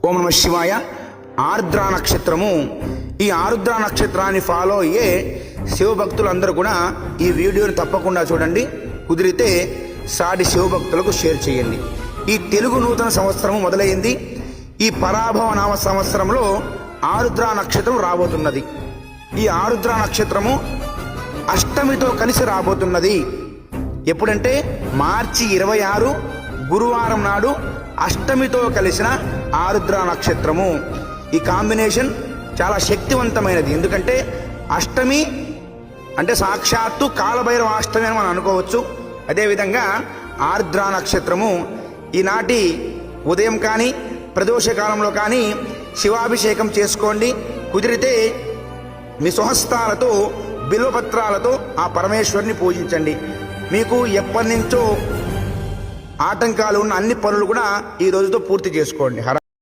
ఓం నమ శివాయ. ఆర్ద్ర నక్షత్రము. ఈ ఆరుద్ర నక్షత్రాన్ని ఫాలో అయ్యే శివభక్తులందరూ కూడా ఈ వీడియోని తప్పకుండా చూడండి. కుదిరితే సాటి శివభక్తులకు షేర్ చేయండి. ఈ తెలుగు నూతన సంవత్సరము మొదలైంది. ఈ పరాభవ నామ సంవత్సరంలో ఆరుద్ర నక్షత్రం రాబోతున్నది. ఈ ఆరుద్ర నక్షత్రము అష్టమితో కలిసి రాబోతున్నది. ఎప్పుడంటే మార్చి 26 గురువారం నాడు అష్టమితో కలిసిన ఆరుద్ర నక్షత్రము. ఈ కాంబినేషన్ చాలా శక్తివంతమైనది. ఎందుకంటే అష్టమి అంటే సాక్షాత్తు కాలభైరవ అష్టమి అని మనం అనుకోవచ్చు. అదేవిధంగా ఆర్ద్ర నక్షత్రము ఈనాటి ఉదయం కానీ ప్రదోషకాలంలో కానీ శివాభిషేకం చేసుకోండి. కుదిరితే మీ స్వహస్తాలతో బిల్వపత్రాలతో ఆ పరమేశ్వరుని పూజించండి. మీకు ఎప్పటి నుంచో ఆటంకాలు ఉన్న అన్ని పనులు కూడా ఈ రోజుతో పూర్తి చేసుకోండి.